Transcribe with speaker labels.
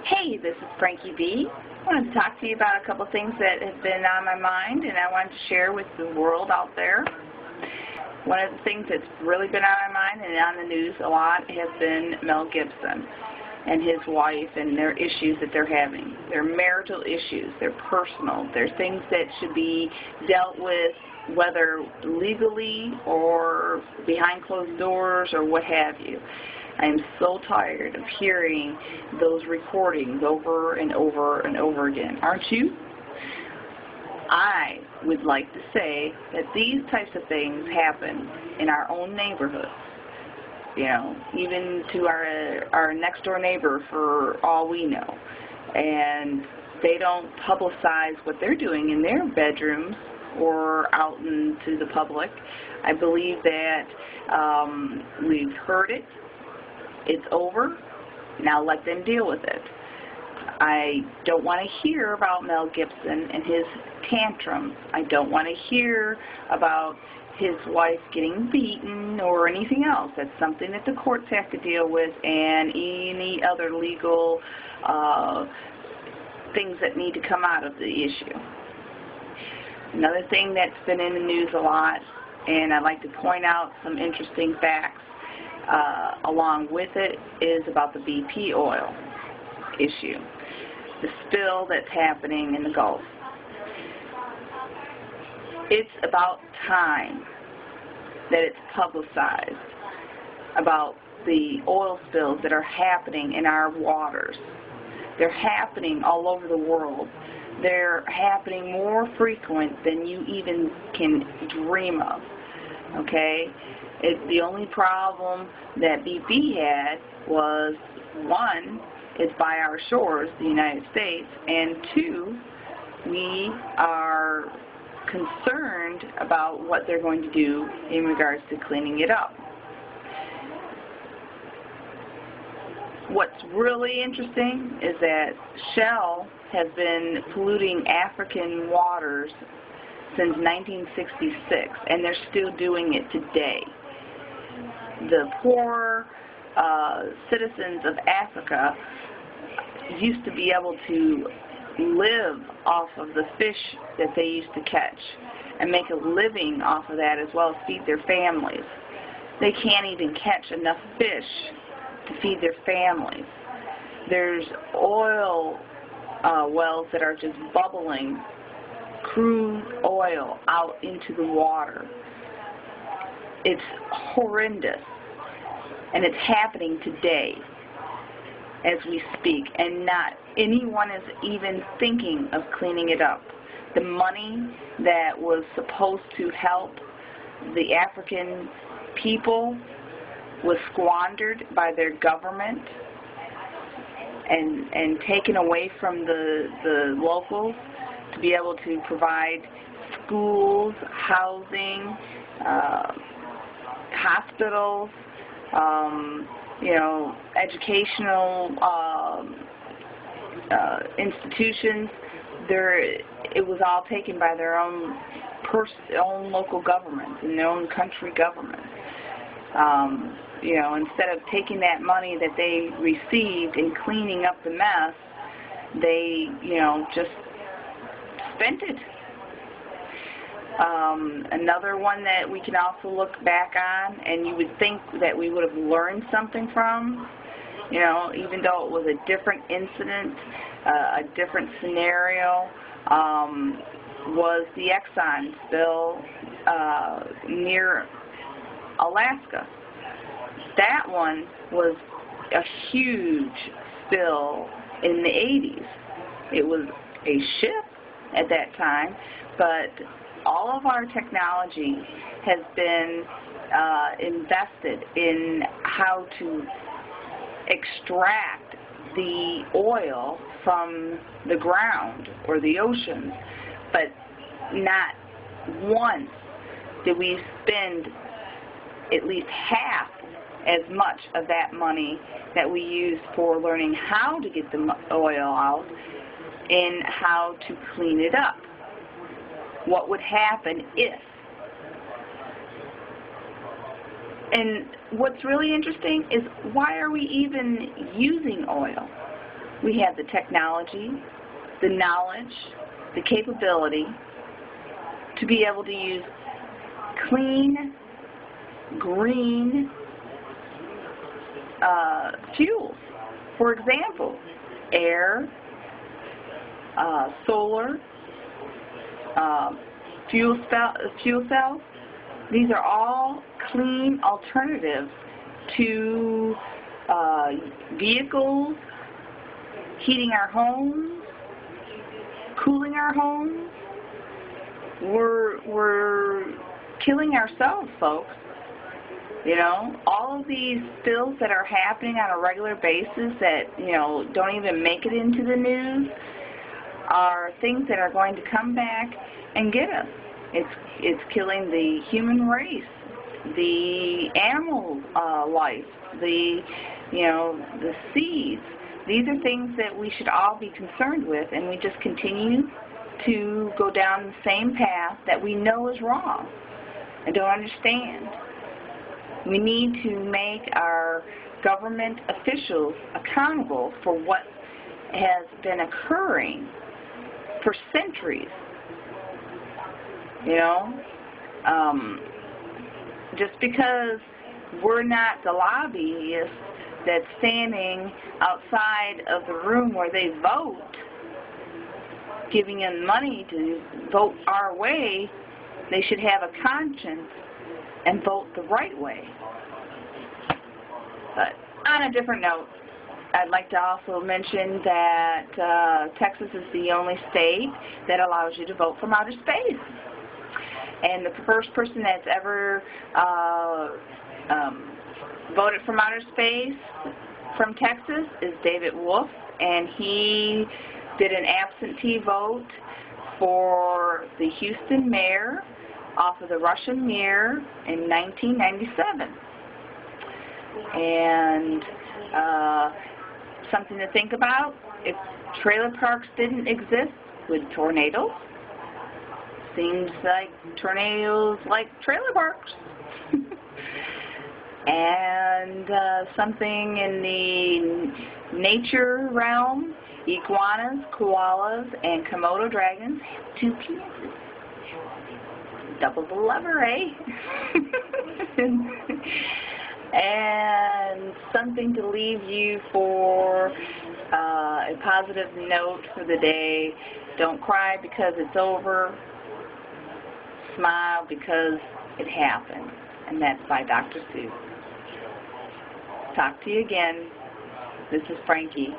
Speaker 1: Hey, this is FrankieV. I wanted to talk to you about a couple things that have been on my mind and I wanted to share with the world out there. One of the things that's really been on my mind and on the news a lot has been Mel Gibson and his wife and their issues that they're having. They're marital issues. They're personal. They're things that should be dealt with whether legally or behind closed doors or what have you. I am so tired of hearing those recordings over and over and over again. Aren't you? I would like to say that these types of things happen in our own neighborhoods. You know, even to our next door neighbor for all we know. And they don't publicize what they're doing in their bedrooms or out into the public. I believe that we've heard it. It's over. Now let them deal with it. I don't want to hear about Mel Gibson and his tantrums. I don't want to hear about his wife getting beaten or anything else. That's something that the courts have to deal with and any other legal things that need to come out of the issue. Another thing that's been in the news a lot, and I'd like to point out some interesting facts along with it, is about the BP oil issue, the spill that's happening in the Gulf. It's about time that it's publicized about the oil spills that are happening in our waters. They're happening all over the world. They're happening more frequent than you even can dream of. Okay? The only problem that BP had was, one, it's by our shores, the United States, and two, we are concerned about what they're going to do in regards to cleaning it up. What's really interesting is that Shell has been polluting African waters since 1966, and they're still doing it today. The poor citizens of Africa used to be able to live off of the fish that they used to catch and make a living off of that as well as feed their families. They can't even catch enough fish to feed their families. There's oil wells that are just bubbling crude oil out into the water. It's horrendous, and it's happening today as we speak, and not anyone is even thinking of cleaning it up. The money that was supposed to help the African people was squandered by their government and taken away from the locals to be able to provide schools, housing, hospitals, educational institutions. It was all taken by their own local governments and their own country governments. Instead of taking that money that they received and cleaning up the mess, they, just spent it. Another one that we can also look back on, and you would think that we would have learned something from, even though it was a different incident, a different scenario, was the Exxon spill near Alaska. That one was a huge spill in the 80s. It was a ship at that time, but all of our technology has been invested in how to extract the oil from the ground or the oceans, but not once did we spend at least half as much of that money that we used for learning how to get the oil out and how to clean it up. What would happen if? And what's really interesting is, why are we even using oil? We have the technology, the knowledge, the capability to be able to use clean, green fuels. For example, air, solar, fuel cells. These are all clean alternatives to vehicles, heating our homes, cooling our homes. We're killing ourselves, folks. You know, all of these spills that are happening on a regular basis that, you know, don't even make it into the news are things that are going to come back and get us. It's killing the human race, the animal life, the seas. These are things that we should all be concerned with, and we just continue to go down the same path that we know is wrong and don't understand. We need to make our government officials accountable for what has been occurring for centuries. You know, just because we're not the lobbyists that's standing outside of the room where they vote, giving them money to vote our way, they should have a conscience and vote the right way. But on a different note, I'd like to also mention that Texas is the only state that allows you to vote from outer space. And the first person that's ever voted from outer space from Texas is David Wolf, and he did an absentee vote for the Houston mayor off of the Russian mirror in 1997. And something to think about, if trailer parks didn't exist, would tornadoes? Seems like tornadoes like trailer parks. And something in the nature realm, iguanas, koalas, and Komodo dragons have 2 penises. Double the lever, eh? And something to leave you for a positive note for the day. Don't cry because it's over. Smile because it happened. And that's by Dr. Seuss. Talk to you again. This is Frankie.